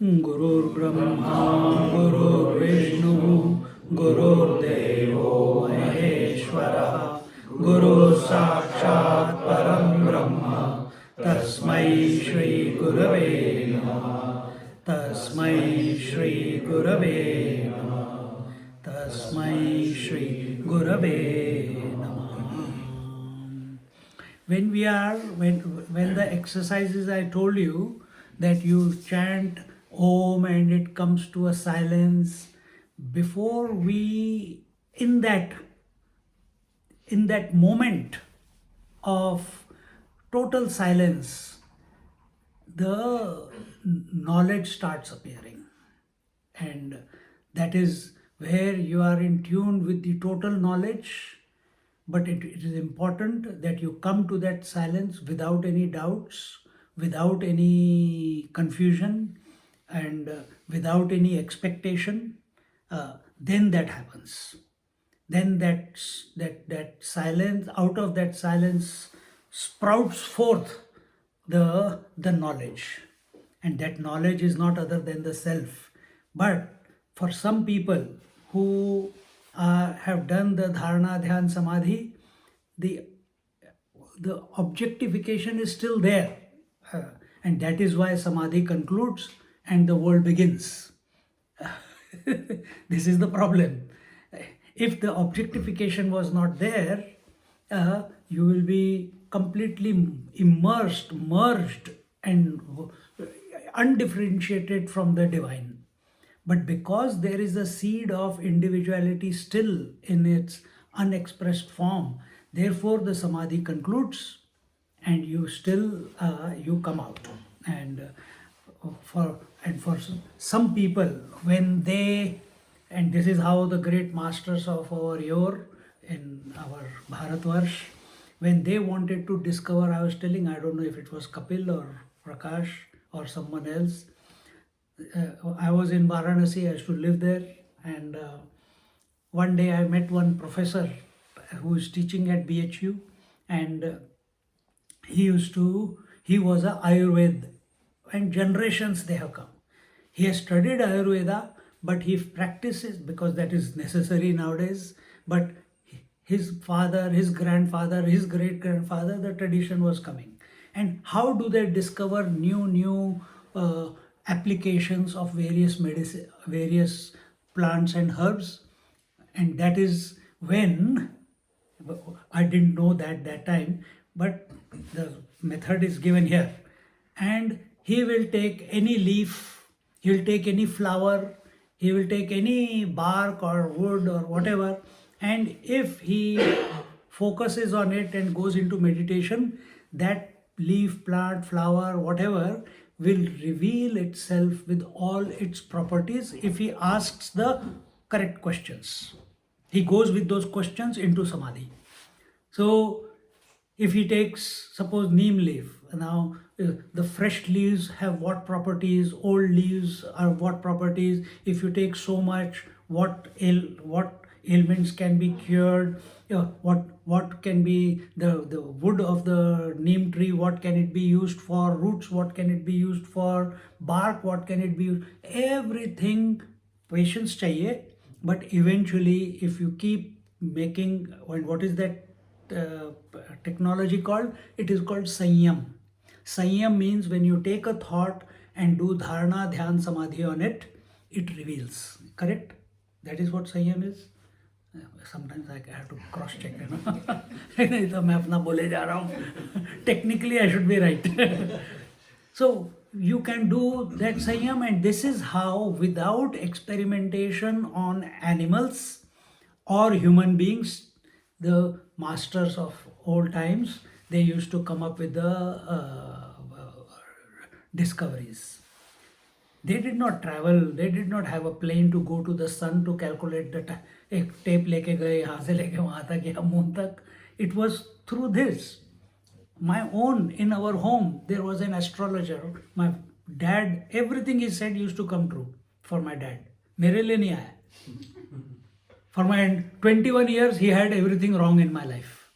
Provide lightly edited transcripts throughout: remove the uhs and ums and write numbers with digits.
Gurur Brahma, Gurur Vishnu, Gurur Devo Maheshwara, Guru Sakshat Param Brahma, Tasmai Shri Gurave Namaha, Tasmai Shri Gurave Namaha, Tasmai Shri Gurave Namaha. When the exercises I told you that you chant Om and it comes to a silence, before we in that moment of total silence, the knowledge starts appearing, and that is where you are in tune with the total knowledge. But it is important that you come to that silence without any doubts, without any confusion, and without any expectation. Then that happens. Then that silence, out of that silence sprouts forth the knowledge, and that knowledge is not other than the self. But for some people who have done the dharana, dhyan, samadhi, the objectification is still there. And that is why samadhi concludes and the world begins. This is the problem. If the objectification was not there, you will be completely immersed, merged, and undifferentiated from the divine. But because there is a seed of individuality still in its unexpressed form, therefore the samadhi concludes and you still you come out. And for some people, when they, and this is how the great masters of our yore in our Bharatvarsh, when they wanted to discover, I was telling, I don't know if it was Kapil or Prakash or someone else, I was in Varanasi, I used to live there, and one day I met one professor who is teaching at BHU, and he was a Ayurveda, and generations they have come. He has studied Ayurveda, but he practices, because that is necessary nowadays, but his father, his grandfather, his great-grandfather, the tradition was coming. And how do they discover new applications of various medicine, various plants and herbs? And that is when, I didn't know that time, but the method is given here. And he will take any leaf, he will take any flower, he will take any bark or wood or whatever, and if he focuses on it and goes into meditation, that leaf, plant, flower, whatever will reveal itself with all its properties if he asks the correct questions. He goes with those questions into samadhi. So if he takes, suppose, neem leaf, now the fresh leaves have what properties, old leaves are what properties, if you take so much, what ailments can be cured, what can be the wood of the neem tree, what can it be used for, roots, what can it be used for, bark, what can it be used, everything. Patience chahiye, but eventually if you keep making, and what is that technology called? It is called Sanyam. Sanyam means when you take a thought and do dharana, dhyan, samadhi on it, it reveals. Correct? That is what Sanyam is. Sometimes I have to cross check, you know. नहीं तो मैं अपना बोले जा रहा हूँ. Technically I should be right. So you can do that Sanyam, and this is how, without experimentation on animals or human beings, the masters of old times, they used to come up with the discoveries. They did not travel, they did not have a plane to go to the sun to calculate the time. एक tape लेके गए यहाँ से लेके वहाँ तक या moon तक. It was through this. My own, in our home, there was an astrologer. My dad, everything he said used to come true for my dad. मेरे लिए नहीं आया. For my 21 years, he had everything wrong in my life.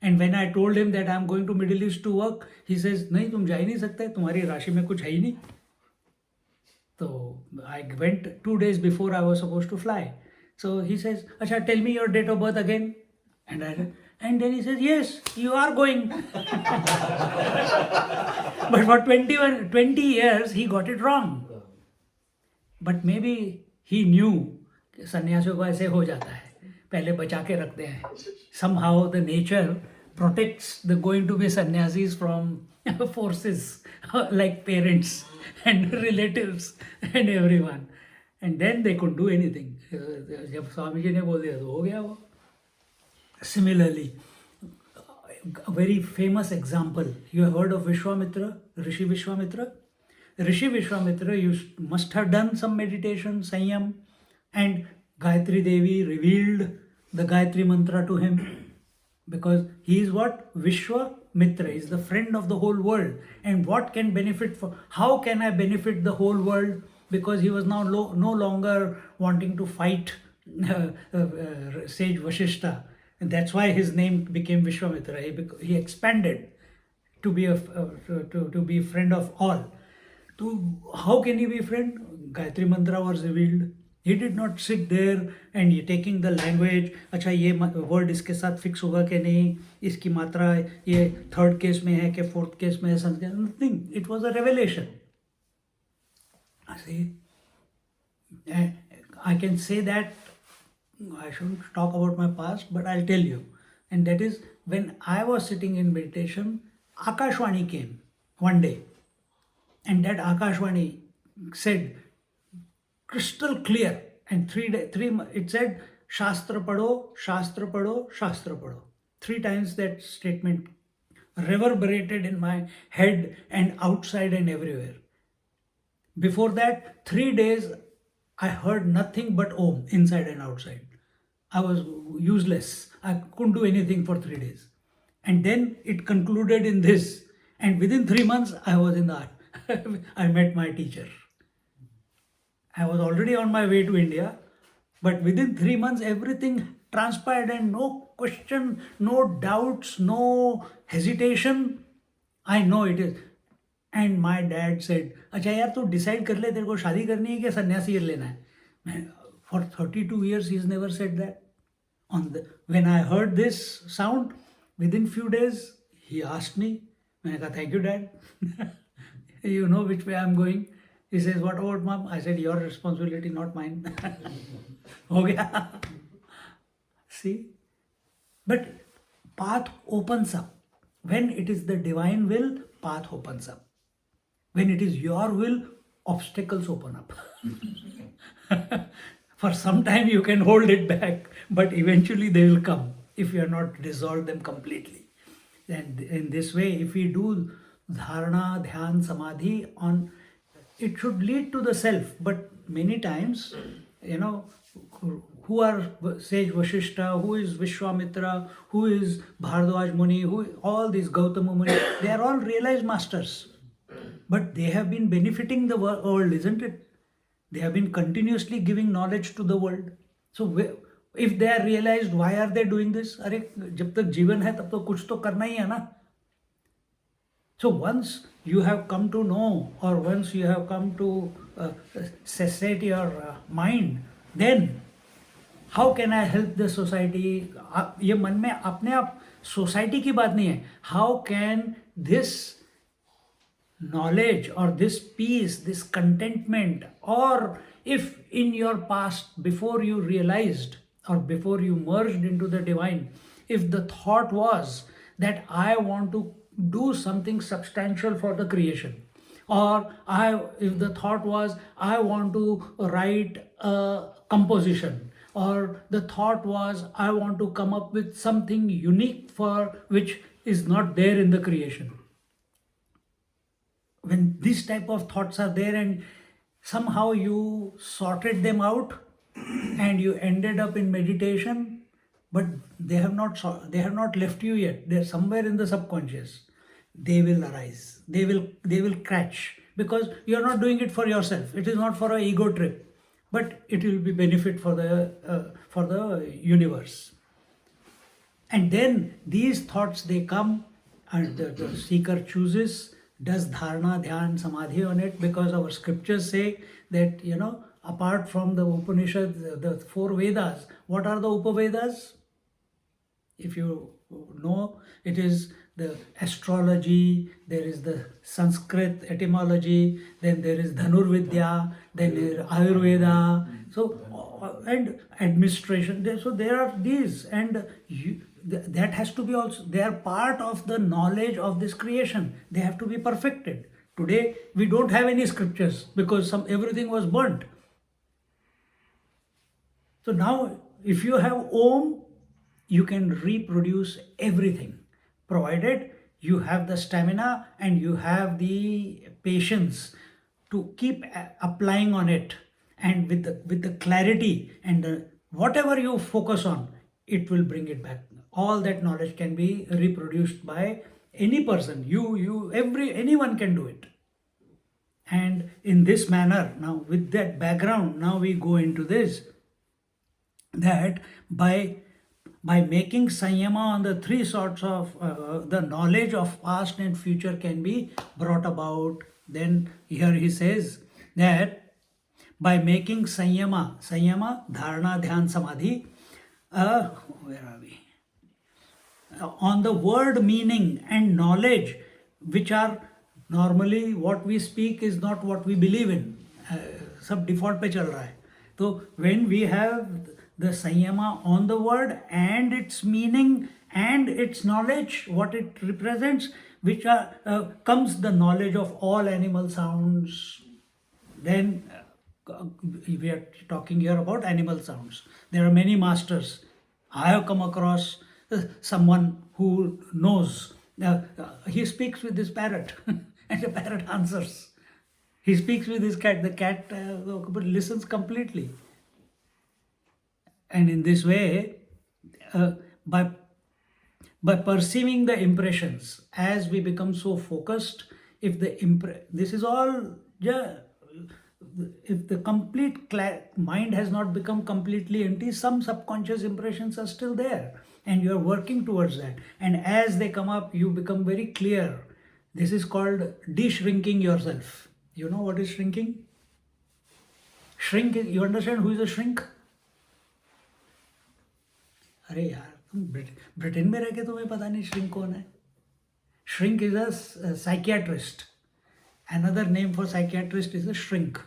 And when I told him that I'm going to Middle East to work, he says, नहीं तुम जा ही नहीं सकते, तुम्हारी राशि में कुछ है ही नहीं. So I went 2 days before I was supposed to fly. So he says, Acha, tell me your date of birth again. And then he says, yes, you are going. But for 20 years, he got it wrong. But maybe he knew कि सन्यासियों को ऐसे हो जाता है, पहले बचा के रखते हैं. Somehow the nature protects the going to be sannyasis from forces like parents and relatives and everyone. And then they could do anything. जब स्वामी जी ने बोल दिया तो हो गया वो. Similarly, a very famous example. You have heard of Vishwamitra, Rishi Vishwamitra? Rishi Vishwamitra, you must have done some meditation, Sanyam, and Gayatri Devi revealed the Gayatri mantra to him. Because he is what? Vishwamitra, he is the friend of the whole world. And what can benefit for, how can I benefit the whole world? Because he was now no longer wanting to fight sage Vashishta. And that's why his name became Vishwamitra. He expanded to be to be friend of all. So how can he be friend? Gayatri mantra was revealed. He did not sit there and taking the language. अच्छा ये word इसके साथ fix होगा कि नहीं, इसकी मात्रा ये third case में है कि fourth case में है, Sanskrit. Nothing. It was a revelation. I see. I can say that. I shouldn't talk about my past, but I'll tell you. And that is when I was sitting in meditation, Akashvani came one day. And that Akashvani said, crystal clear. And it said, Shastra Pado, Shastra Pado, Shastra Pado. 3 times that statement reverberated in my head and outside and everywhere. Before that, 3 days, I heard nothing but Om inside and outside. I was useless. I couldn't do anything for 3 days. And then it concluded in this. And within 3 months, I was in the I met my teacher. I was already on my way to India. But within 3 months, everything transpired and no question, no doubts, no hesitation. I know it is. And my dad said, अच्छा यार तू decide कर ले तेरे को शादी करनी है क्या सन्यासी लेना है. For 32 years he's never said that. When I heard this sound, within few days he asked me. मैंने कहा thank you dad. You know which way I'm going. He says what about mom? I said your responsibility, not mine. हो गया. See, but path opens up. When it is the divine will, path opens up. When it is your will, obstacles open up. For some time you can hold it back, but eventually they will come if you are not resolved them completely. And in this way, if we do dharana, dhyan, samadhi on, it should lead to the self. But many times, who are sage Vashishta, who is Vishwamitra, who is Bhardwaj Muni, all these Gautama Muni, they are all realized masters. But they have been benefiting the world, isn't it? They have been continuously giving knowledge to the world. So if they are realized, why are they doing this? अरे जब तक जीवन है तब तो कुछ तो करना ही है ना. So once you have come to know, or once you have come to cessate your mind, then how can I help the society? ये मन में अपने आप society की बात नहीं है. How can this knowledge or this peace, this contentment, or if in your past, before you realized or before you merged into the divine, if the thought was that I want to do something substantial for the creation, or if the thought was I want to write a composition, or the thought was I want to come up with something unique for which is not there in the creation. When these type of thoughts are there and somehow you sorted them out and you ended up in meditation, but they have not left you yet. They're somewhere in the subconscious. They will arise. They will catch, because you're not doing it for yourself. It is not for an ego trip, but it will be benefit for the universe. And then these thoughts, they come, and the seeker chooses, does dharana, dhyan, samadhi on it, because our scriptures say that, apart from the Upanishads, the four Vedas, what are the Upavedas? If you know, it is the astrology, there is the Sanskrit etymology, then there is Dhanurvidya, then there is Ayurveda, and administration. So there are these, and that has to be also, they are part of the knowledge of this creation. They have to be perfected. Today we don't have any scriptures because everything was burnt. So now, if you have Om, you can reproduce everything, provided you have the stamina and you have the patience to keep applying on it, and with the clarity, and whatever you focus on, it will bring it back. All that knowledge can be reproduced by any person. Anyone can do it. And in this manner, now with that background, now we go into this, that by making sanyama on the three sorts of the knowledge of past and future can be brought about. Then here he says that by making sanyama, dharana, dhyan, samadhi, where are we? On the word meaning and knowledge, which are normally what we speak is not what we believe in. Sab default pe chal raha hai. So when we have the sanyama on the word and its meaning and its knowledge, what it represents, which comes the knowledge of all animal sounds, then we are talking here about animal sounds. There are many masters. I have come across someone who knows. He speaks with his parrot and the parrot answers. He speaks with his cat. The cat listens completely. And in this way, by perceiving the impressions, as we become so focused, if this is all, if the complete mind has not become completely empty, some subconscious impressions are still there, and you are working towards that. And as they come up, you become very clear. This is called de-shrinking yourself. You know what is shrinking? You understand who is a shrink? अरे यार, तुम Britain में रह के तुम्हें पता नहीं shrink कौन है? Shrink is a psychiatrist. Another name for psychiatrist is a shrink.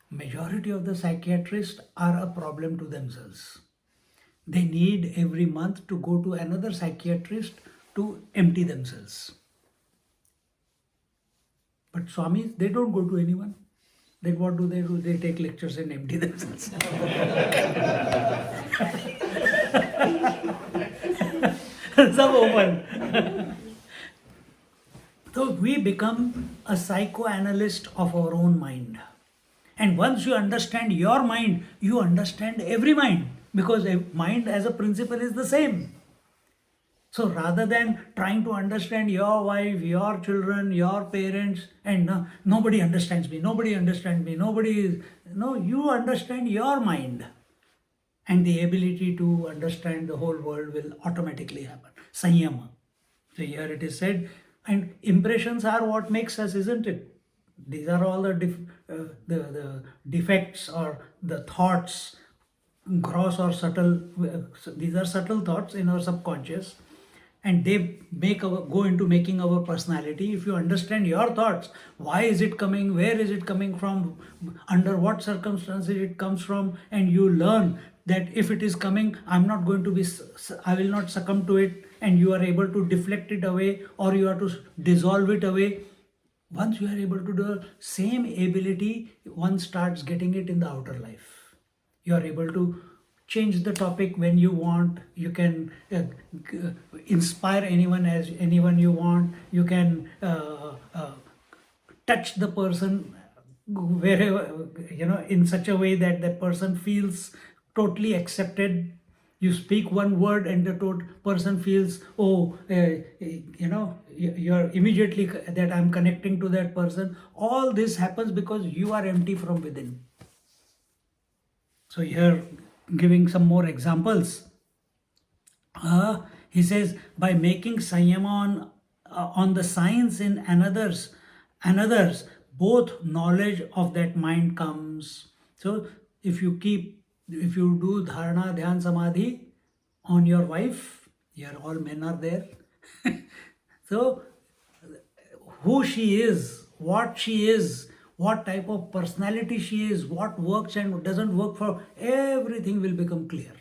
Majority of the psychiatrists are a problem to themselves. They need every month to go to another psychiatrist to empty themselves. But Swamis, they don't go to anyone. Then what do? They take lectures and empty themselves. Sab open. So we become a psychoanalyst of our own mind. And once you understand your mind, you understand every mind, because a mind as a principle is the same. So rather than trying to understand your wife, your children, your parents, and nobody understands me, you understand your mind. And the ability to understand the whole world will automatically happen. Sanyama. So here it is said, and impressions are what makes us, isn't it? These are all the defects or the thoughts, gross or subtle. These are subtle thoughts in our subconscious, and they go into making our personality. If you understand your thoughts, why is it coming, where is it coming from, under what circumstances it comes from, and you learn that if it is coming, I will not succumb to it, and you are able to deflect it away, or you have to dissolve it away. Once you are able to do the same ability, one starts getting it in the outer life. You are able to change the topic when you want. You can inspire anyone you want. You can touch the person wherever, in such a way that that person feels totally accepted. You speak one word and the person feels, oh, you're immediately that I'm connecting to that person. All this happens because you are empty from within. So here, giving some more examples. He says, by making sanyama on the signs in another's, both knowledge of that mind comes. So if you do dharana, dhyan, samadhi on your wife, here all men are there. So who she is, what type of personality she is, what works and doesn't work for, everything will become clear.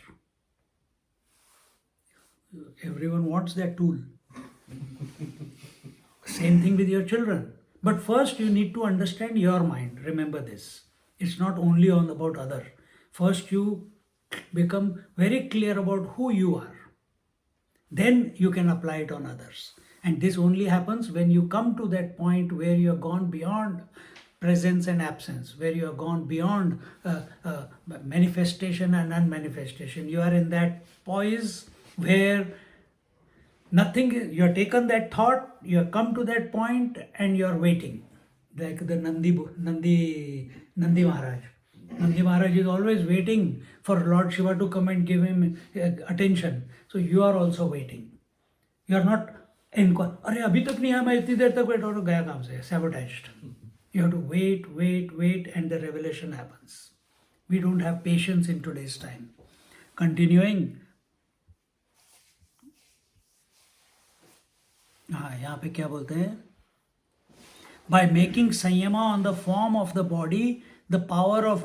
Everyone wants that tool. Same thing with your children. But first you need to understand your mind. Remember this. It's not only on about other. First you become very clear about who you are. Then you can apply it on others. And this only happens when you come to that point where you have gone beyond presence and absence, where you have gone beyond manifestation and unmanifestation. You are in that poise where nothing, you have taken that thought, you have come to that point and you are waiting. Like the Nandi Maharaj. Nandi Maharaj is always waiting for Lord Shiva to come and give him attention. So you are also waiting. You are not अरे अभी तक नहीं आया, मैं इतनी देर तक wait और गया काम से, sabotaged. You have to wait and the revelation happens. We don't have patience in today's time. Continuing. हाँ, यहाँ पे क्या बोलते हैं? By making sanyama on the form of the body, the power of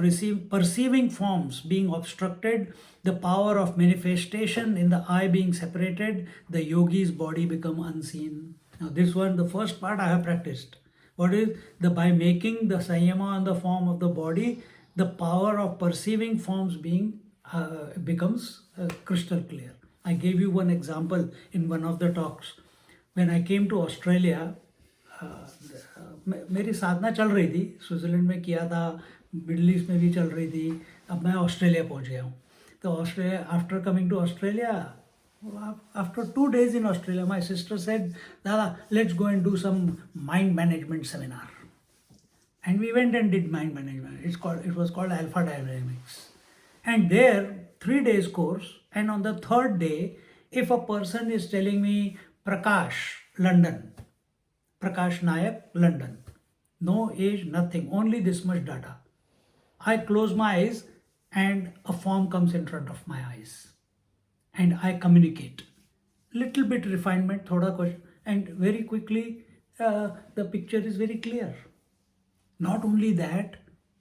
perceiving forms being obstructed, the power of manifestation in the eye being separated, the yogi's body become unseen. Now this one, the first part I have practiced. What is by making the sanyama on the form of the body, the power of perceiving forms being becomes crystal clear. I gave you one example in one of the talks. When I came to Australia, मेरी साधना चल रही थी, Switzerland में किया था, middle east में भी चल रही थी, अब मैं ऑस्ट्रेलिया पहुंच गया हूँ. तो Australia, after coming to Australia, after 2 days in Australia, my sister said, Dada, let's go and do some mind management seminar. And we went and did mind management. It was called Alpha Dynamics. And there, 3 days course, and on the third day, if a person is telling me, Prakash, London, Prakash Nayak, London, no age, nothing, only this much data. I close my eyes and a form comes in front of my eyes. And I communicate. Little bit refinement, thoda question, and very quickly the picture is very clear. Not only that,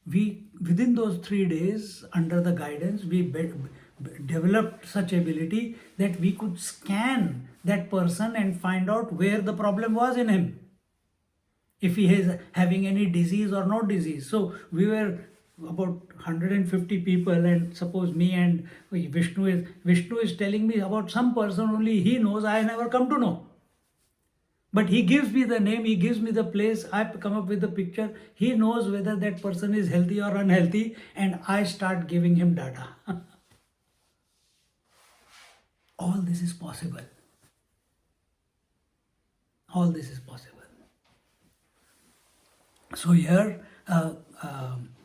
we within those 3 days, under the guidance, we developed such ability that we could scan that person and find out where the problem was in him. If he is having any disease or no disease. So we were about 150 people, and suppose me and Vishnu is telling me about some person only he knows, I never come to know. But he gives me the name, he gives me the place, I come up with the picture, he knows whether that person is healthy or unhealthy, and I start giving him data. All this is possible. All this is possible. So here,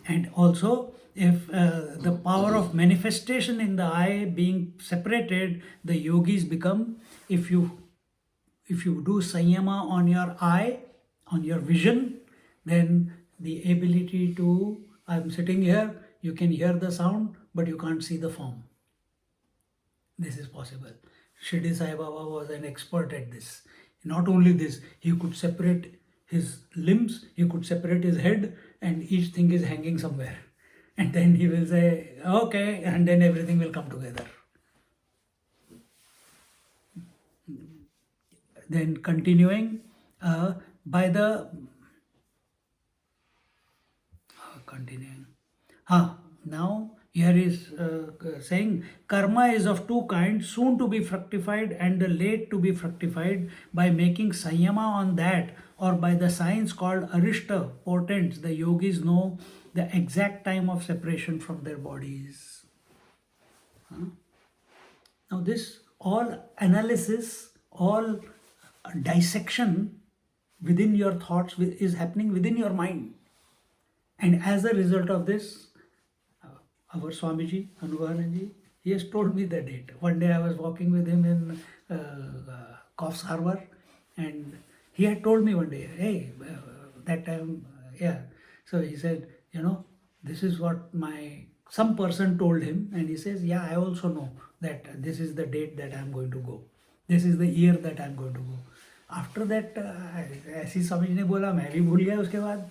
and also if the power of manifestation in the eye being separated, the yogis become, if you do sanyama on your eye, on your vision, then the ability to, I'm sitting here, you can hear the sound, but you can't see the form. This is possible. Shirdi Sai Baba was an expert at this. Not only this, he could separate his limbs, he could separate his head, and each thing is hanging somewhere. And then he will say, okay, and then everything will come together. Then continuing, by the, continuing, now here is saying, karma is of two kinds, soon to be fructified and the late to be fructified. By making sanyama on that, or by the science called Arishta portents, the yogis know the exact time of separation from their bodies. Now, this all analysis, all dissection within your thoughts is happening within your mind. And as a result of this, our Swamiji, Anubahananji, he has told me the date. One day I was walking with him in Coffs Harbour, and he had told me one day, hey, that time, yeah. So he said, this is what some person told him, and he says, yeah, I also know that this is the date that I'm going to go. This is the year that I'm going to go. After that, ऐसी Swamiji ने बोला, मैं भी भूल गया उसके बाद.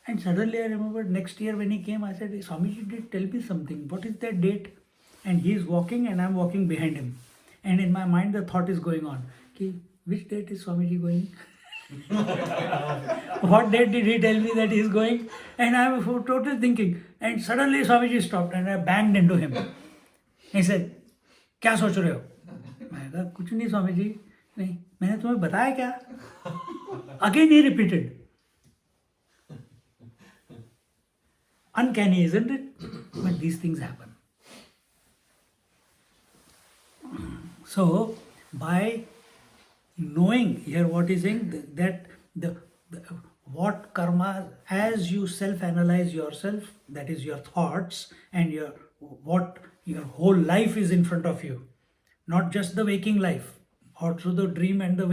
And suddenly I remembered next year when he came, I said, Swamiji did tell me something. What is that date? And he is walking and I'm walking behind him. And in my mind the thought is going on. Which date is Swamiji going? What date did he tell me that he is going? And I am totally thinking. And suddenly Swamiji stopped and I banged into him. He said, क्या सोच रहे हो? मैं कहा कुछ नहीं स्वामीजी, नहीं मैंने तुम्हें बताया क्या? Again he repeated. Uncanny, isn't it? But these things happen. So, by knowing here what he's saying, that what karma, as you self-analyze yourself, that is your thoughts and your whole life is in front of you, not just the waking life, also the dream and the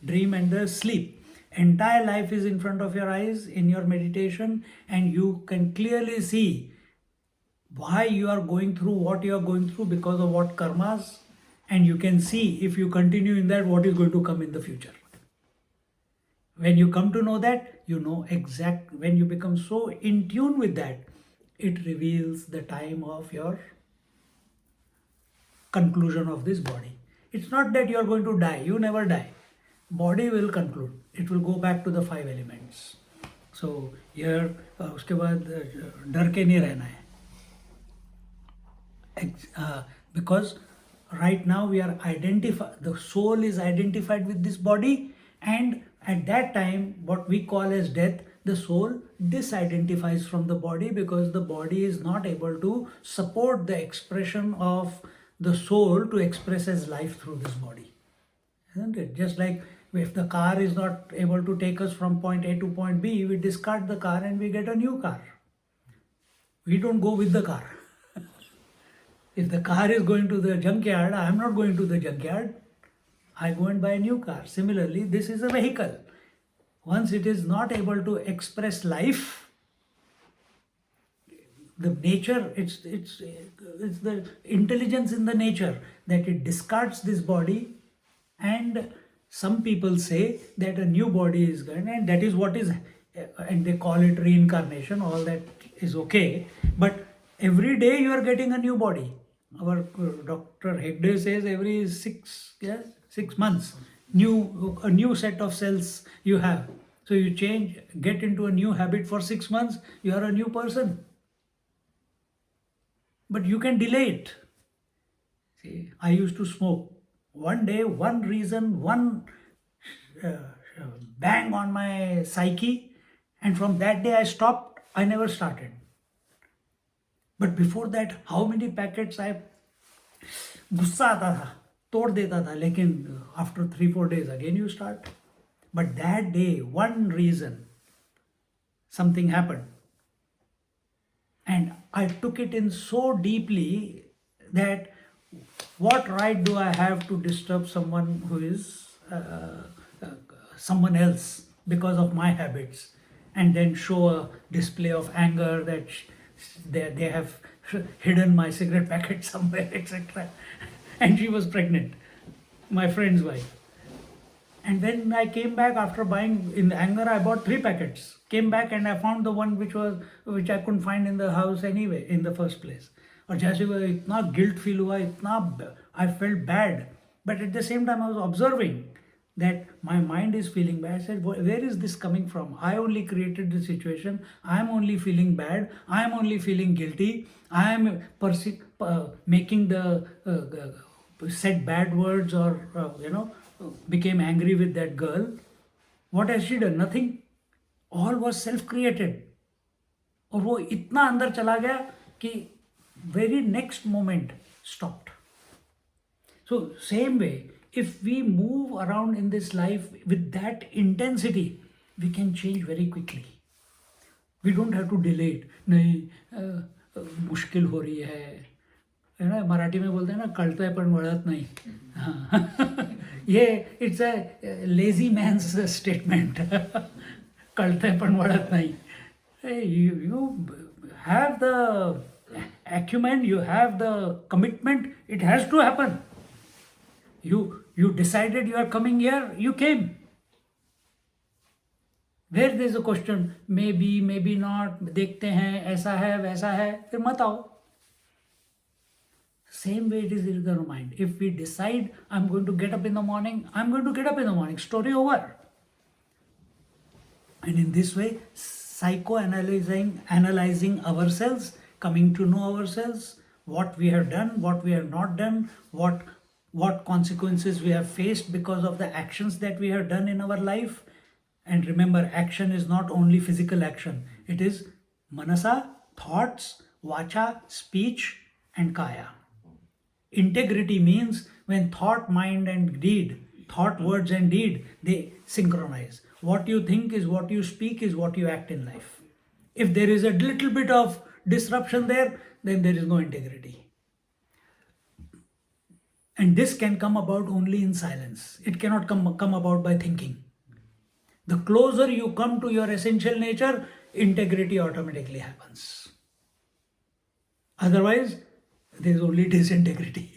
dream and the sleep. Entire life is in front of your eyes in your meditation, and you can clearly see why you are going through what you are going through because of what karmas, and you can see if you continue in that what is going to come in the future. When you come to know that, you know exact, when you become so in tune with that, it reveals the time of your conclusion of this body. It's not that you are going to die, you never die. Body will conclude. It will go back to the 5 elements. So here उसके बाद डर के नहीं रहना है. Because right now we are the soul is identified with this body, and at that time what we call as death, the soul disidentifies from the body because the body is not able to support the expression of the soul to express as life through this body. Isn't it? Just like if the car is not able to take us from point A to point B, we discard the car and we get a new car. We don't go with the car. If the car is going to the junkyard, I am not going to the junkyard. I go and buy a new car. Similarly, this is a vehicle. Once it is not able to express life, the nature, it's the intelligence in the nature that it discards this body, and some people say that a new body is going, and that is what is, and they call it reincarnation. All that is okay, but every day you are getting a new body. Our Dr. Hegde says every 6 months, a new set of cells you have. So you get into a new habit for 6 months, you are a new person. But you can delay it. See, I used to smoke. One day, one bang on my psyche, and from that day I stopped. I never started. But before that, how many packets I गुस्सा आता था, तोड़ देता था, लेकिन after 3-4 days again you start. But that day, one reason, something happened, and I took it in so deeply that what right do I have to disturb someone who is someone else because of my habits, and then show a display of anger that they have hidden my cigarette packet somewhere, etc. And she was pregnant, my friend's wife. And when I came back after buying, in anger, I bought 3 packets. Came back and I found the one which I couldn't find in the house anyway, in the first place. और जैसे वो इतना guilt feel हुआ, इतना I felt bad. But at the same time, I was observing that my mind is feeling bad. I said, where is this coming from? I only created the situation. I am only feeling bad. I am only feeling guilty. I am making said bad words, or became angry with that girl. What has she done? Nothing. All was self-created. और वो इतना अंदर चला गया कि very next moment stopped. So same way, if we move around in this life with that intensity, we can change very quickly. We don't have to delay it. नहीं मुश्किल हो रही है ना, मराठी में बोलते हैं ना, कळतंय पण वळत नाही. हाँ. ये it's a lazy man's statement. कळतंय पण वळत नाही. You have the acumen, you have the commitment, it has to happen. You decided you are coming here, you came. Where there is a question, maybe not, देखते हैं, ऐसा है वैसा है, फिर मत आओ. Same way it is in the mind. If we decide I'm going to get up in the morning, I'm going to get up in the morning. Story over. And in this way, analyzing ourselves, coming to know ourselves, what we have done, what we have not done, what consequences we have faced because of the actions that we have done in our life. And remember, action is not only physical action. It is manasa, thoughts, vacha, speech, and kaya. Integrity means when thought, mind, and deed, thought, words, and deed, they synchronize. What you think is what you speak, is what you act in life. If there is a little bit of disruption there, then there is no integrity. And this can come about only in silence. It cannot come about by thinking. The closer you come to your essential nature, integrity automatically happens. Otherwise, there is only disintegrity.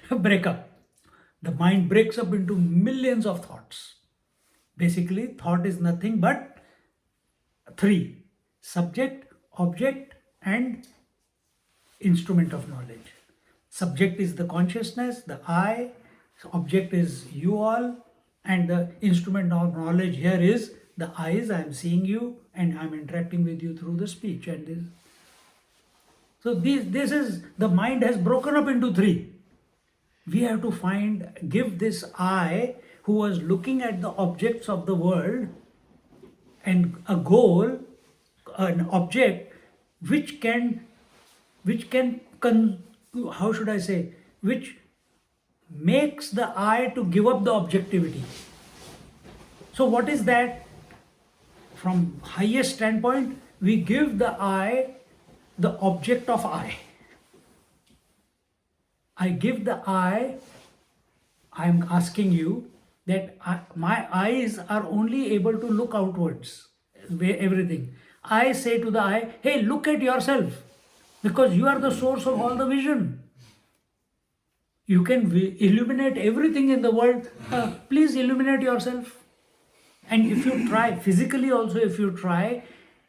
Breakup. The mind breaks up into millions of thoughts. Basically, thought is nothing but three: subject, object, and instrument of knowledge. Subject is the consciousness, the I, object is you all, and the instrument of knowledge here is the eyes. I am seeing you and I am interacting with you through the speech. And this. So this is, the mind has broken up into three. We have to give this I, who was looking at the objects of the world, and a goal, an object which can how should I say, which makes the I to give up the objectivity. So what is that? From highest standpoint, we give the I the object of I. I give the I am asking you that my eyes are only able to look outwards, everything. I say to the eye, hey, look at yourself, because you are the source of all the vision. You can illuminate everything in the world. Please illuminate yourself. And if you try, physically also, if you try,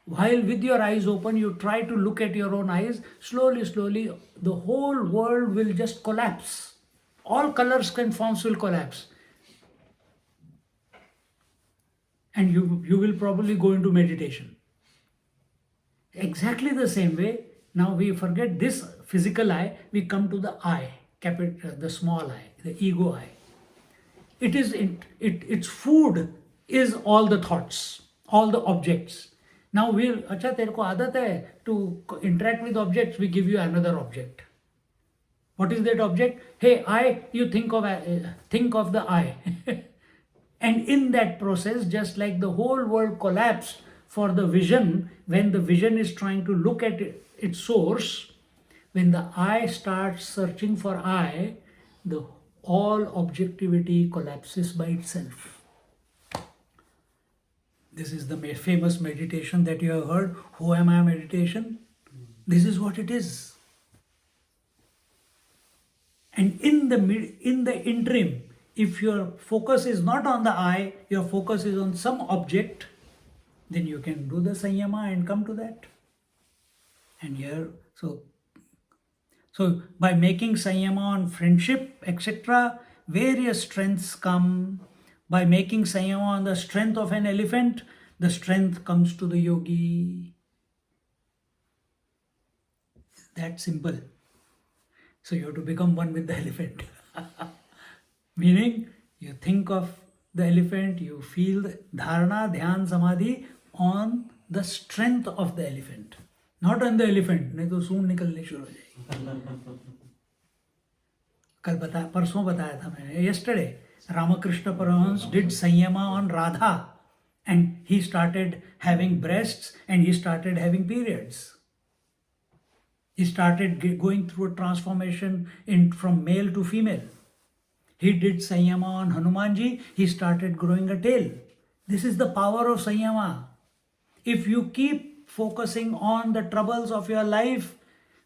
while with your eyes open, you try to look at your own eyes, slowly, the whole world will just collapse. All colors and forms will collapse. And you will probably go into meditation. Exactly the same way, now we forget this physical eye, we come to the I, the small I, the ego I. Its food is all the thoughts, all the objects. Now अच्छा तेरे को आदत है to interact with objects, we give you another object. What is that object? Hey, I, you think of the I. And in that process, just like the whole world collapsed for the vision, when the vision is trying to look at its source, when the I starts searching for I, all objectivity collapses by itself. This is the famous meditation that you have heard, Who Am I meditation? This is what it is. And in the interim, if your focus is not on the I, your focus is on some object, then you can do the sanyama and come to that. And here, so by making sanyama on friendship, etc., various strengths come. By making sanyama on the strength of an elephant, the strength comes to the yogi. That simple. So you have to become one with the elephant. Meaning, you think of the elephant, you feel the dharana, dhyan, samadhi on the strength of the elephant, not on the elephant. नहीं तो सूंड निकलनी शुरू हो जाएगी. परसों बताया था मैंने, yesterday Ramakrishna Paramahansa did Sanyama on Radha, and he started having breasts and he started having periods. He started going through a transformation from male to female. He did Sanyama on Hanumanji, he started growing a tail. This is the power of Sanyama. If you keep focusing on the troubles of your life,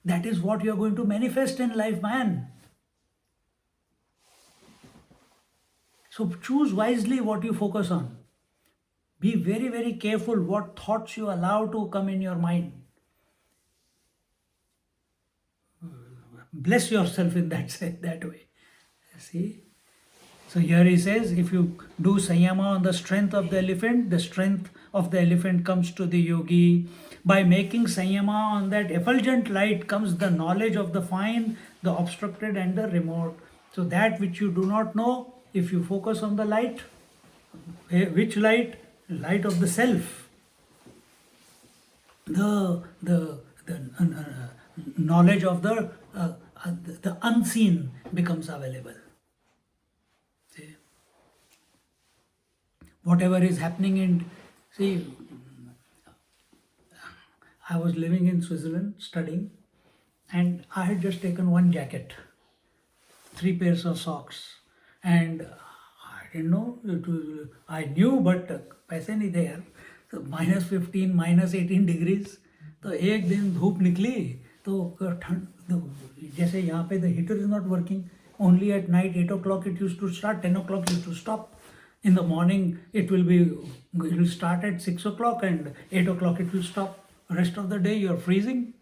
that is what you are going to manifest in life, man. So choose wisely what you focus on. Be very, very careful what thoughts you allow to come in your mind. Bless yourself in that way. See? So here he says, if you do Sanyama on the strength of the elephant, the strength of the elephant comes to the yogi. By making Sanyama on that effulgent light comes the knowledge of the fine, the obstructed and the remote. So that which you do not know, if you focus on the light, which light? Light of the self. The knowledge of the unseen becomes available. See? Whatever is happening I was living in Switzerland studying, and I had just taken one jacket, 3 pairs of socks, and I didn't know, I knew, but पैसे नहीं थे यार. तो -15, -18 degrees. तो एक दिन धूप निकली तो ठंड, जैसे यहाँ पे the heater is not working. Only at night 8 o'clock it used to start, 10 o'clock used to stop. In the morning it will start at 6 o'clock and 8 o'clock it will stop. Rest of the day you are freezing.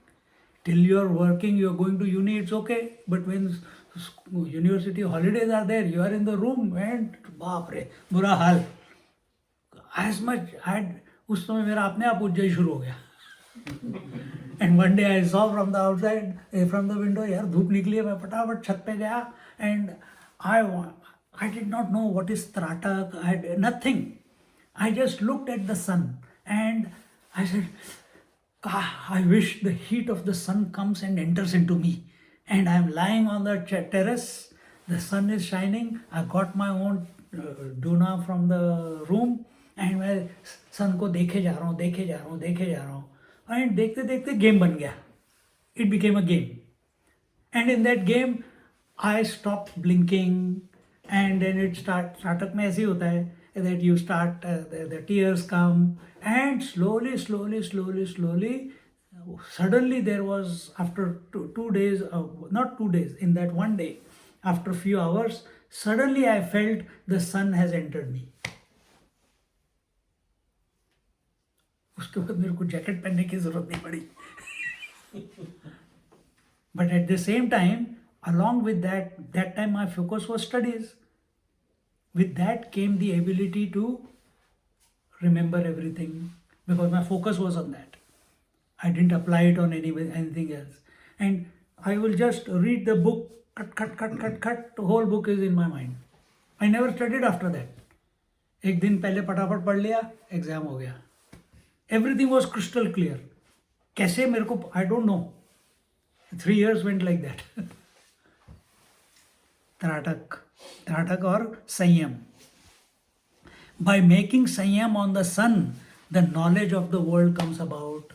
Till you are working, you are going to uni, it's okay. But when university holidays are there, you are in the room and बाप रे बुरा हाल. As much उस समय मेरा अपने आप उज्जै शुरू हो गया. And one day I saw from the outside, from the window, यार धूप निकली है, मैं फटाफट छत पे गया, and I did not know what is Tratak, I had nothing. I just looked at the sun and I said, I wish the heat of the sun comes and enters into me. And I am lying on the terrace, the sun is shining, I got my own doona from the room, and मैं sun को देखे जा रहा हूँ, and देखते देखते game बन गया. It became a game. And in that game, I stopped blinking, and then it started में ऐसे ही होता है that you start, the tears come, and slowly, suddenly there was, after 2 days, not 2 days, in that one day, after a few hours, suddenly I felt the sun has entered me. उसके बाद मेरे को jacket पहनने की जरूरत नहीं पड़ी. But at the same time, along with that time my focus was studies. With that came the ability to remember everything, because my focus was on that. I didn't apply it on anything else. And I will just read the book, cut. The whole book is in my mind. I never studied after that. एक दिन पहले फटाफट पढ़ लिया, exam हो गया. Everything was crystal clear. कैसे मेरे को, I don't know. 3 years went like that. Tratak or Sanyam. By making Sanyam on the sun, the knowledge of the world comes about.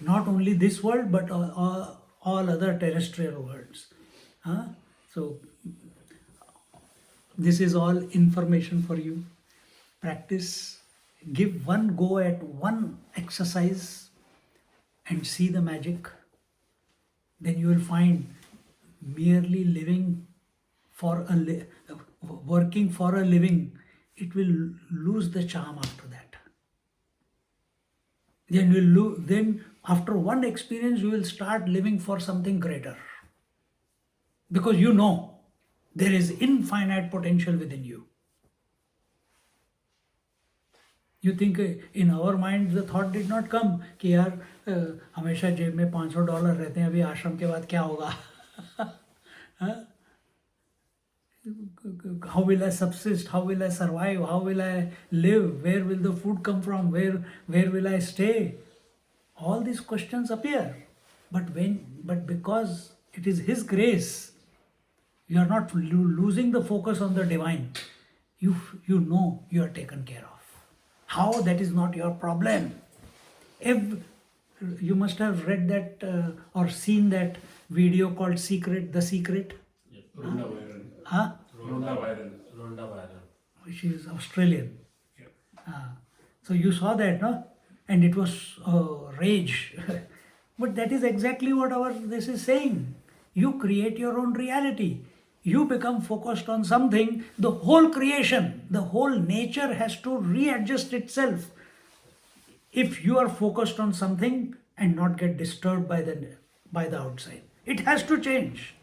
Not only this world, but all other terrestrial worlds. So, this is all information for you. Practice. Give one go at one exercise and see the magic. Then you will find merely living working for a living, it will lose the charm after that. Then after one experience, you will start living for something greater. Because you know there is infinite potential within you. You think in our mind the thought did not come कि यार हमेशा जेब में $500 रहते हैं, अभी आश्रम के बाद क्या होगा. How will I subsist? How will I survive? How will I live? Where will the food come from? Where will I stay? All these questions appear. But because it is His grace, you are not losing the focus on the divine. You know you are taken care of. How, that is not your problem. If you must have read that or seen that video called Secret, The Secret. Rhonda viral. Huh? Rhonda viral. Rhonda viral. She is Australian. Yeah. So you saw that, no? And it was rage. But that is exactly what this is saying. You create your own reality. You become focused on something, the whole creation, the whole nature has to readjust itself. If you are focused on something and not get disturbed by the outside, it has to change.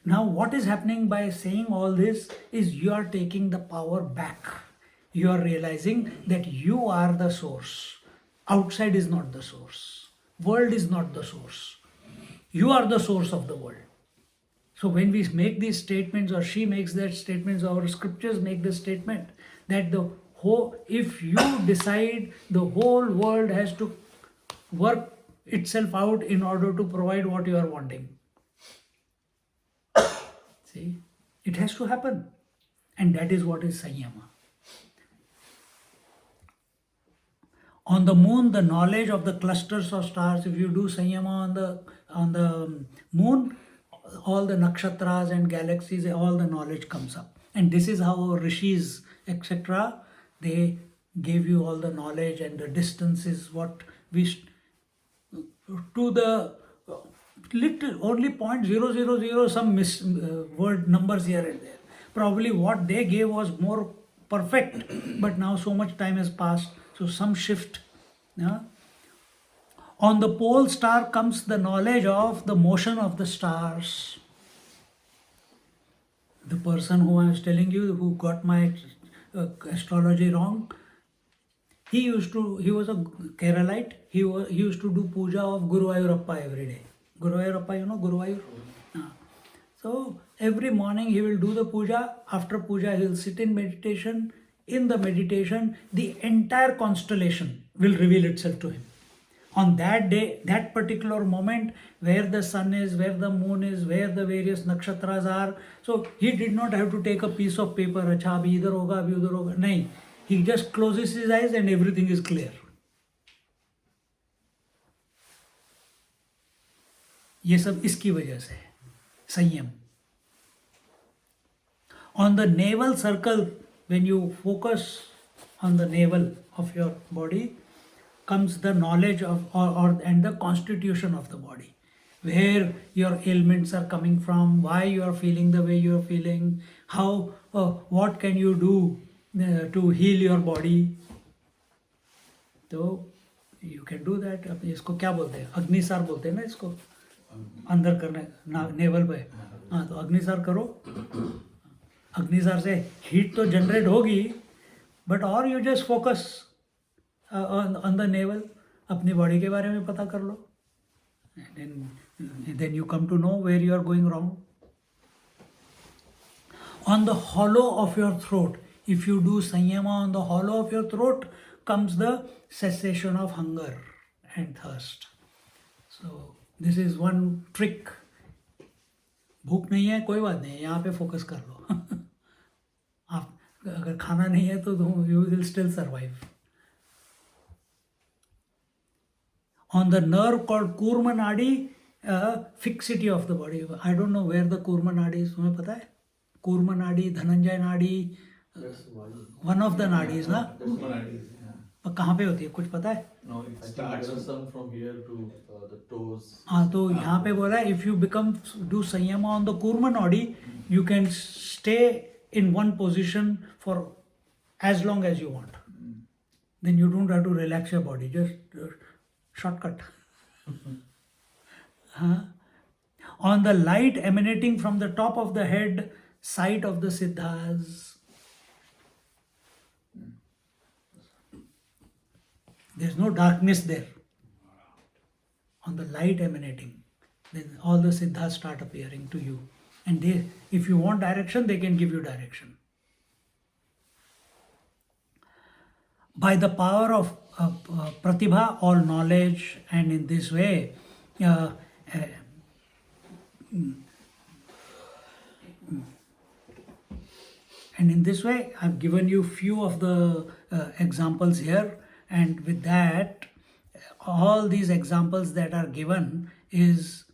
Now, what is happening by saying all this is you are taking the power back. You are realizing that you are the source. Outside is not the source. World is not the source. You are the source of the world. So when we make these statements, or she makes that statements, our scriptures make the statement that if you decide, the whole world has to work itself out in order to provide what you are wanting. See, it has to happen. And that is what is Sanyama. On the moon, the knowledge of the clusters of stars, if you do Sanyama on the moon, all the nakshatras and galaxies, all the knowledge comes up. And this is how rishis, etc., they gave you all the knowledge, and the distances, what we to the little only 0.000 some word numbers here and there. Probably what they gave was more perfect, but now so much time has passed, so some shift. Yeah? On the pole star comes the knowledge of the motion of the stars. The person who I was telling you, who got my astrology wrong, he was a Keralite. He used to do puja of Guruvayurappa every day. Guruvayurappa, you know Guruvayur? So every morning he will do the puja. After puja he will sit in meditation. In the meditation, the entire constellation will reveal itself to him. On that day, that particular moment, where the sun is, where the moon is, where the various nakshatras are. So he did not have to take a piece of paper, acha abhi idhar hoga, abhi udhar hoga. Nahin. He just closes his eyes and everything is clear. ये सब इसकी वजह से है, संयम. On the navel circle, when you focus on the navel of your body, comes the knowledge of and the constitution of the body, where your ailments are coming from, why you are feeling the way you are feeling, how what can you do to heal your body. तो you can do that. इसको क्या बोलते हैं, अग्निसार बोलते हैं ना इसको, अंदर करने नेवल पे. हाँ, तो अग्निसार करो. अग्निसार से हीट तो जनरेट होगी, बट और you just focus on the naval. अपनी बॉडी के बारे में पता कर लो. then you come to know where you are going wrong. On the hollow of your throat, if you do sanyama on the hollow of your throat, comes the cessation of hunger and thirst. So this is one trick. भूख नहीं है कोई बात नहीं, यहाँ पे focus कर लो. आप अगर खाना नहीं है तो you will still survive. On the nerve called Kurma Nadi, fixity of the body. I don't know where the Kurma Nadi is. तुम्हें पता है? Kurma Nadi, Dhananjay Nadi, one of the nadis, ना? कहाँ पे होती है, कुछ पता है? No, it starts from here to the toes. हाँ, तो यहाँ पे बोला है, if you do sanyama on the Kurma Nadi, you can stay in one position for as long as you want. Then you don't have to relax your body, just shortcut. On the light emanating from the top of the head, sight of the siddhas. There's no darkness there. On the light emanating, then all the siddhas start appearing to you. And if you want direction, they can give you direction. By the power of pratibha, all knowledge, and in this way, uh, uh, and in this way, I've given you few of the examples here, and with that, all these examples that are given is,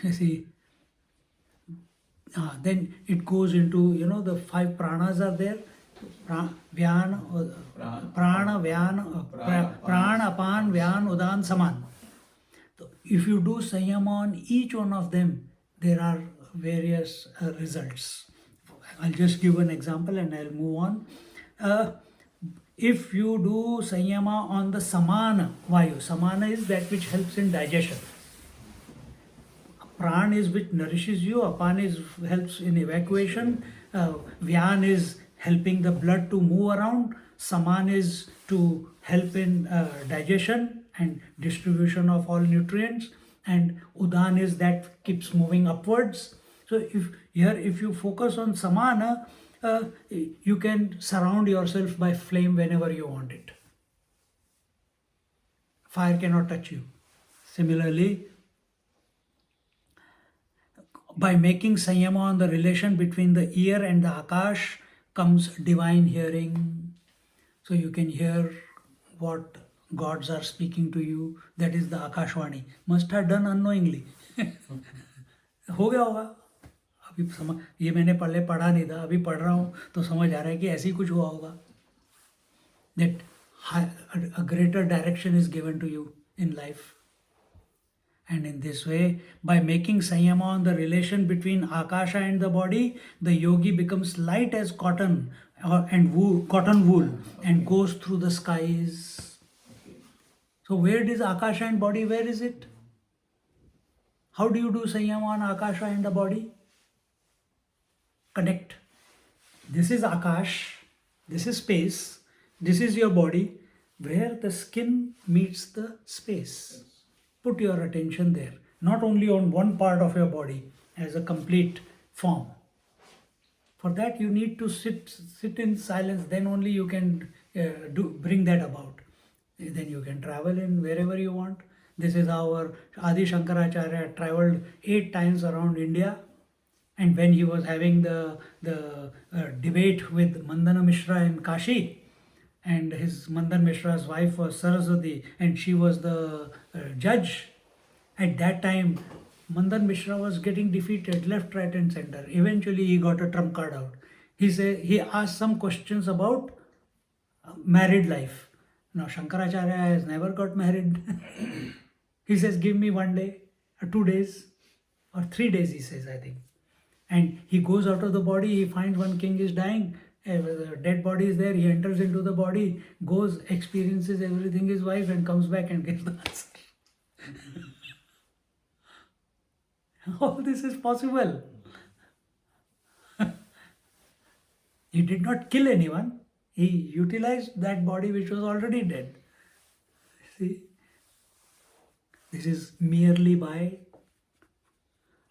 you see, then it goes into, the 5 pranas are there. Prana, Vyan, Prana, Apan, Vyan, Udan, Saman. So if you do Sanyama on each one of them, there are various results. I'll just give an example and I'll move on. If you do Sanyama on the Samana Vayu, Samana is that which helps in digestion. Pran is which nourishes you, Apan is helps in evacuation, Vyan is helping the blood to move around, Saman is to help in digestion and distribution of all nutrients, and Udan is that keeps moving upwards. So if you focus on Samana, you can surround yourself by flame whenever you want it. Fire cannot touch you. Similarly, by making Sanyama on the relation between the ear and the Akash comes divine hearing. So you can hear what gods are speaking to you. That is the Akashvani. Must have done unknowingly. हो गया होगा. अभी ये मैंने पहले पढ़ा नहीं था, अभी पढ़ रहा हूँ तो समझ आ रहा है कि ऐसे ही कुछ हुआ होगा. That a greater direction is given to you in life. And in this way, by making Sanyama on the relation between Akasha and the body, the yogi becomes light as cotton cotton wool and goes through the skies. So where is Akasha and body? Where is it? How do you do Sanyama on Akasha and the body? Connect. This is Akash, this is space, this is your body, where the skin meets the space. Put your attention there, not only on one part of your body as a complete form. For that you need to sit in silence, then only you can bring that about. Then you can travel in wherever you want. This is our Adi Shankaracharya traveled 8 times around India. And when he was having the debate with Mandana Mishra in Kashi, and his Mandan Mishra's wife was Saraswati and she was the judge, at that time Mandan Mishra was getting defeated left, right and center. Eventually he got a trump card out. He asked some questions about married life. Now Shankaracharya has never got married. He says, give me 1 day, or 2 days, or 3 days, he says, I think. And he goes out of the body, he finds one king is dying, the dead body is there, he enters into the body, goes, experiences everything his wife and comes back and gets the answer. All this is possible. He did not kill anyone, he utilized that body which was already dead. See, this is merely by.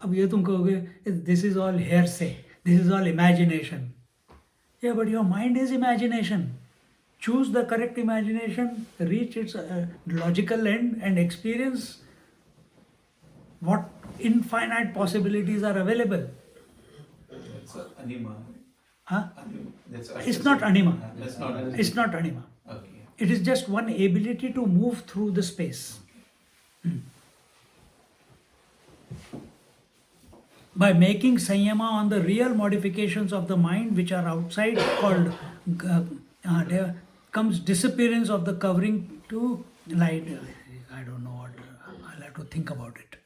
अब ये तुम कहोगे this is all hearsay, this is all imagination. Yeah, but your mind is imagination. Choose the correct imagination, reach its logical end and experience what infinite possibilities are available. It's anima. Huh? That's It's not anima. That's not anima. It's not anima. Okay. It is just one ability to move through the space. By making Sanyama on the real modifications of the mind which are outside, called there comes disappearance of the covering to light. I don't know what, I'll have to think about it.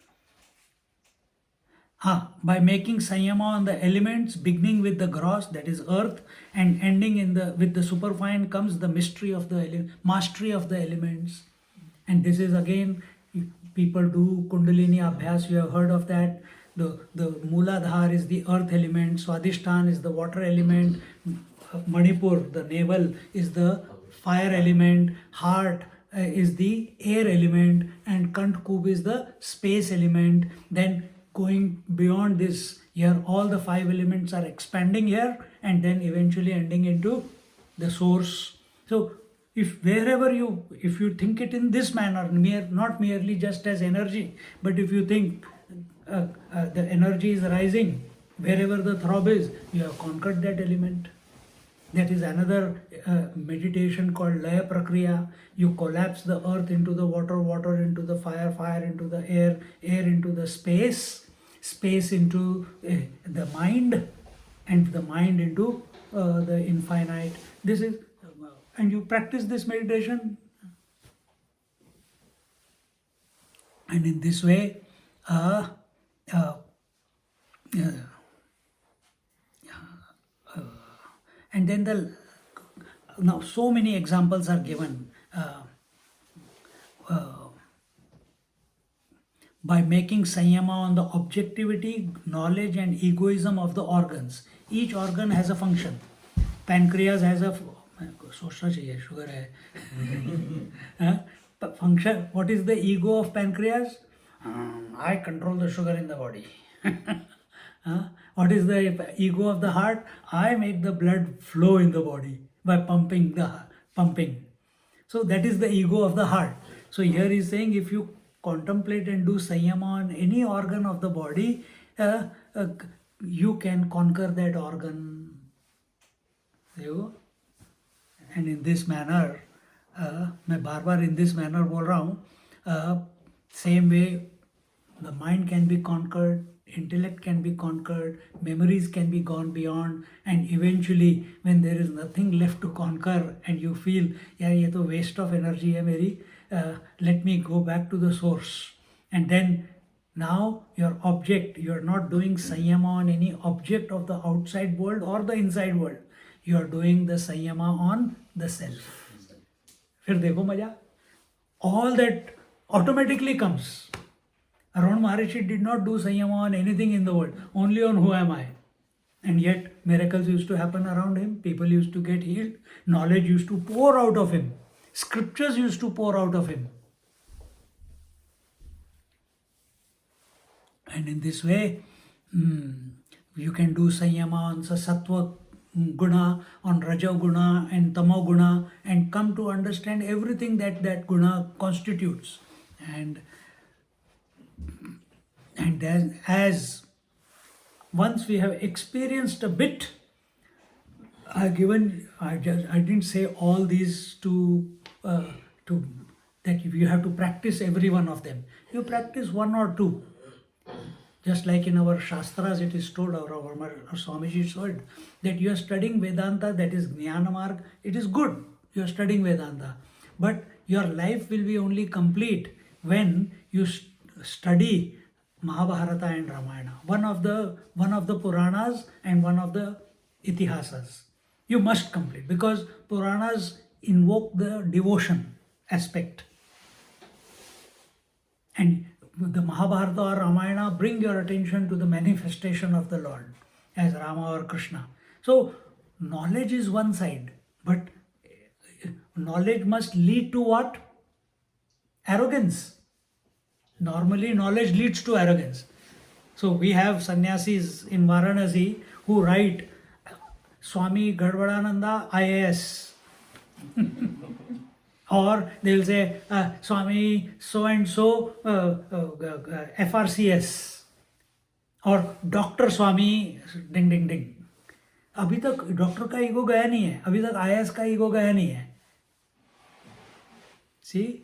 By making Sanyama on the elements, beginning with the gross, that is earth, and ending with the superfine, comes the mystery of the mastery of the elements. And this is again, people do Kundalini Abhyas, you have heard of that. The Mooladhar is the earth element, Swadhisthana is the water element, Manipur, the navel, is the fire element, heart is the air element, and Kantkub is the space element. Then going beyond this. Here all the five elements are expanding here and then eventually ending into the source. So if you think it in this manner, not merely just as energy, but if you think the energy is rising, wherever the throb is, you have conquered that element. That is another meditation called Laya Prakriya. You collapse the earth into the water, water into the fire, fire into the air, air into the space, space into the mind, and the mind into the infinite. This is, and you practice this meditation, and in this way, uh, uh, and then now so many examples are given by making sanyama on the objectivity, knowledge and egoism of the organs. Each organ has a function. Pancreas has a सोचना चाहिए sugar है function. What is the ego of pancreas? I control the sugar in the body. What is the ego of the heart? I make the blood flow in the body by pumping. So that is the ego of the heart. So here he is saying, if you contemplate and do sanyama on any organ of the body, you can conquer that organ. And in this manner, मैं बार बार in this manner बोल रहा हूँ, same way the mind can be conquered, intellect can be conquered, memories can be gone beyond, and eventually when there is nothing left to conquer and you feel यार ये तो waste of energy है मेरी, let me go back to the source. And then now your object, you are not doing sanyama on any object of the outside world or the inside world. You are doing the sanyama on the self. फिर देखो मजा, all that automatically comes. Arun Maharishi did not do sanyama on anything in the world, only on who am I. And yet miracles used to happen around him, people used to get healed, knowledge used to pour out of him, scriptures used to pour out of him. And in this way, you can do sanyama on sattva guna, on raja guna and tamo guna, and come to understand everything that that guna constitutes. And then as once we have experienced a bit, I didn't say all these to that you have to practice every one of them. You practice one or two. Just like in our Shastras it is told, our Swamiji told, that you are studying Vedanta, that is Jnana Marg, it is good, you are studying Vedanta. But your life will be only complete when you study Mahabharata and Ramayana, one of the Puranas and one of the Itihasas. You must complete, because Puranas invoke the devotion aspect. And the Mahabharata or Ramayana bring your attention to the manifestation of the Lord as Rama or Krishna. So knowledge is one side, but knowledge must lead to what? Arrogance. Normally knowledge leads to arrogance. So we have sannyasis in Varanasi who write Swami Gadvadananda IAS. Or they will say Swami so and so FRCS, or Dr. Swami ding ding ding. अभी तक doctor का ego गया नहीं है, अभी तक IAS का ego गया नहीं है. See,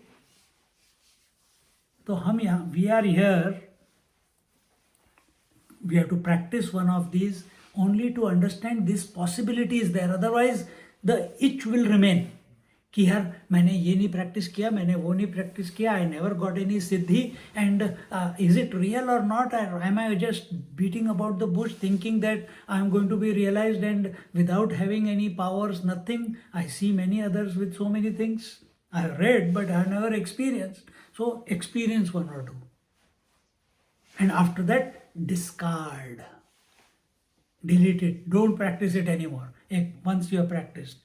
तो हम यहाँ, we are here, we have to practice one of these only to understand this possibility is there. Otherwise the itch will remain. कि यार मैंने ये नहीं प्रैक्टिस किया, मैंने वो नहीं प्रैक्टिस किया, I never got any siddhi, and is it real or not, or am I just beating about the bush thinking that I am going to be realized and without having any powers, nothing. I see many others with so many things. I have read but I have never experienced. So experience one or two. And after that, discard. Delete it. Don't practice it anymore. Once you have practiced.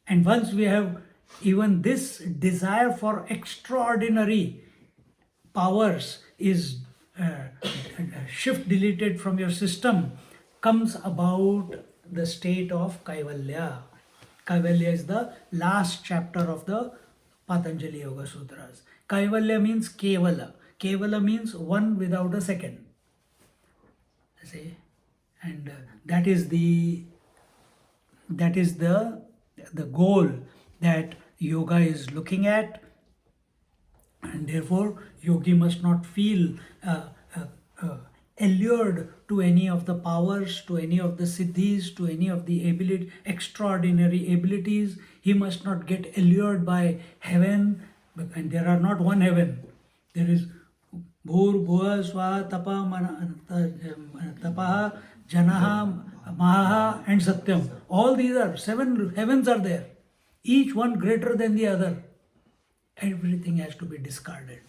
And once we have even this desire for extraordinary powers is shift deleted from your system, comes about the state of Kaivalya. Kaivalya is the last chapter of the Patanjali Yoga Sutras. Kaivalya means Kevala. Kevala means one without a second. See? And that is the goal that yoga is looking at, and therefore yogi must not feel allured to any of the powers, to any of the siddhis, to any of the extraordinary abilities. He must not get allured by heaven, and there are not one heaven. There is Bhur Bhuva Swa Tapaha Janaha Maha and Satyam. All these are 7 heavens are there, each one greater than the other. Everything has to be discarded.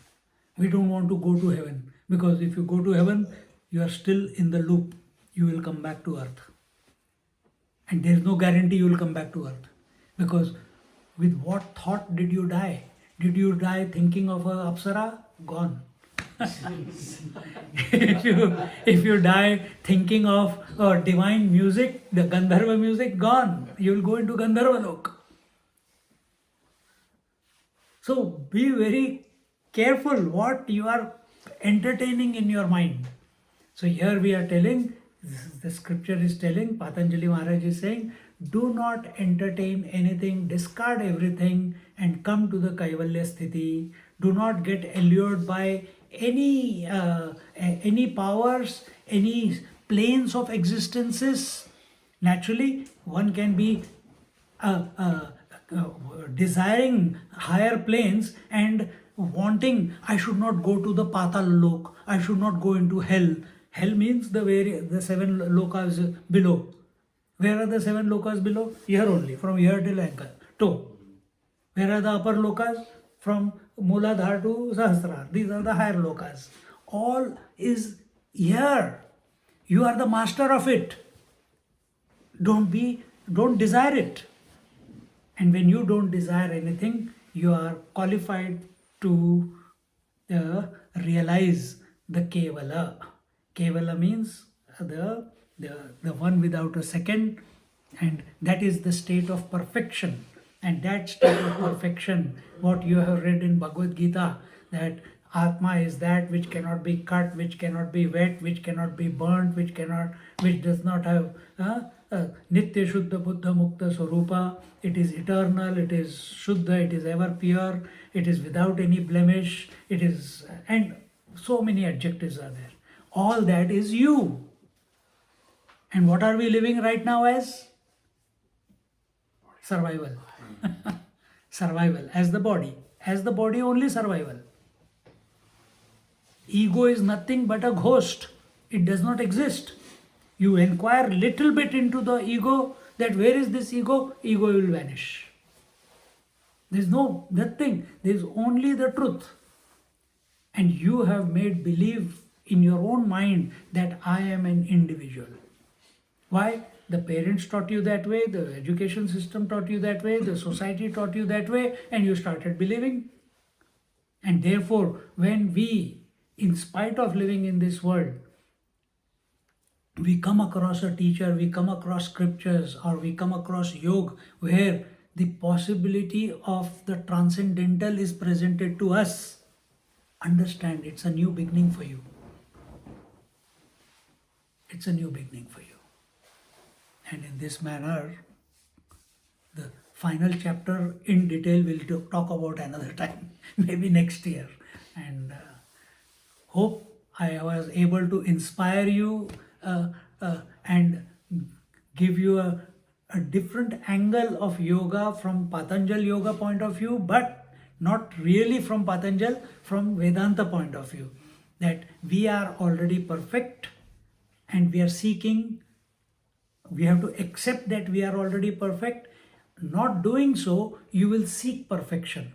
We don't want to go to heaven, because if you go to heaven, you are still in the loop. You will come back to earth. And there is no guarantee you will come back to earth. Because with what thought did you die? Did you die thinking of a Apsara? Gone. if you die thinking of divine music, the Gandharva music, gone. You will go into Gandharva Lok. So be very careful what you are entertaining in your mind. So here we are telling, the scripture is telling, Patanjali Maharaj is saying, do not entertain anything, discard everything and come to the Kaivalya Sthiti. Do not get allured by any powers, any planes of existences. Naturally, one can be desiring higher planes and wanting, I should not go to the Patal Lok, I should not go into hell. Hell means the 7 lokas below. Where are the 7 lokas below? Here only, from here till ankle, toe. Where are the upper lokas? From Muladhar to Sahasrara. These are the higher lokas. All is here. You are the master of it. Don't desire it. And when you don't desire anything, you are qualified to realize the Kevala. Kevala means the one without a second, and that is the state of perfection. And that state of perfection, what you have read in Bhagavad Gita, that Atma is that which cannot be cut, which cannot be wet, which cannot be burnt, which does not have Nitya Shuddha Buddha Mukta Swarupa. It is eternal, it is Shuddha, it is ever pure, it is without any blemish, it is, and so many adjectives are there. All that is you. And what are we living right now as? Survival. Survival as the body. As the body, only survival. Ego is nothing but a ghost. It does not exist. You inquire little bit into the ego, that where is this ego? Ego will vanish. There is nothing. There is only the truth. And you have made believe in your own mind that I am an individual. Why? The parents taught you that way, the education system taught you that way, the society taught you that way, and you started believing. And therefore, when we, in spite of living in this world, we come across a teacher, we come across scriptures, or we come across yoga, where the possibility of the transcendental is presented to us, understand it's a new beginning for you. It's a new beginning for you. And in this manner, the final chapter in detail we'll talk about another time, maybe next year. And hope I was able to inspire you and give you a different angle of yoga from Patanjali yoga point of view, but not really from Patanjali, from Vedanta point of view. That we are already perfect and we are seeking. We have to accept that we are already perfect. Not doing so, you will seek perfection.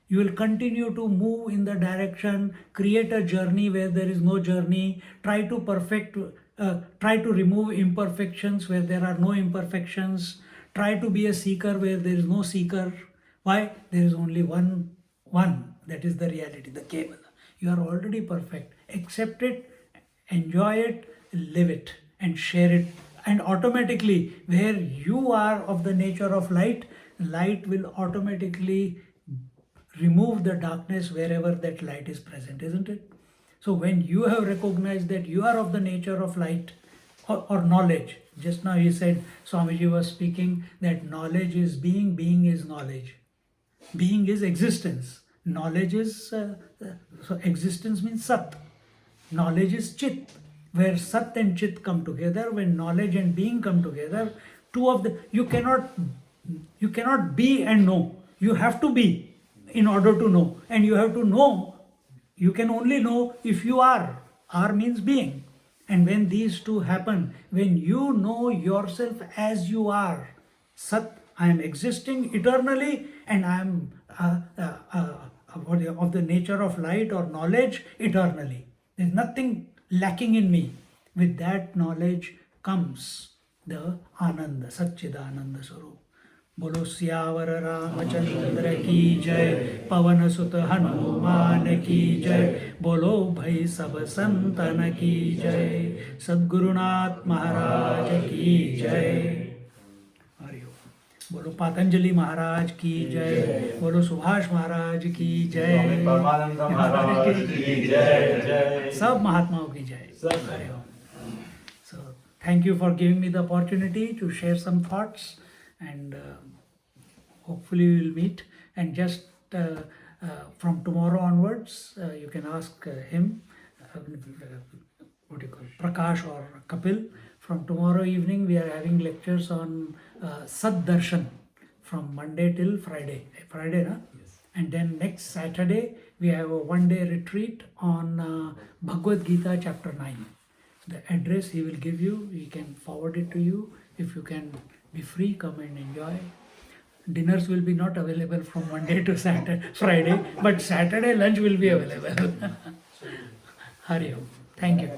You will continue to move in the direction, create a journey where there is no journey, try to remove imperfections where there are no imperfections, try to be a seeker where there is no seeker. Why? There is only one, that is the reality, the Kevala. You are already perfect. Accept it, enjoy it, live it, and share it. And automatically, where you are of the nature of light, light will automatically remove the darkness wherever that light is present, isn't it? So when you have recognized that you are of the nature of light or knowledge, just now he said, Swamiji was speaking that knowledge is being, being is knowledge. Being is existence. Knowledge is, so existence means Sat. Knowledge is Chit. Where Sat and Chit come together, when knowledge and being come together, two of the, you cannot be and know. You have to be in order to know. And you have to know, you can only know if you are. Are means being. And when these two happen, when you know yourself as you are, Sat, I am existing eternally and I am of the nature of light or knowledge eternally. There is nothing lacking in me. With that knowledge comes the Ananda, Satchidananda Swarup. बोलो सियावर रामचंद्र की जय, पवन सुत हनुमान की जय, बोलो भाई सब संतन की जय, सद्गुरुनाथ महाराज की जय। हरि ओम। बोलो पतंजलि महाराज की जय, बोलो सुभाष महाराज की जय, परमानंद महाराज की जय जय, सब महात्माओं की जय। हरि ओम। So thank you for giving me the opportunity to share some thoughts, and hopefully we will meet. And just from tomorrow onwards, you can ask him, what do you call it, Prakash or Kapil. From tomorrow evening, we are having lectures on Sad Darshan from Monday till Friday. Friday, na? Yes. And then next Saturday, we have a one-day retreat on Bhagavad Gita chapter 9. The address he will give you, he can forward it to you. If you can be free, come and enjoy. Dinners will be not available from Monday to Friday, but Saturday lunch will be available. Hari Om. Thank you.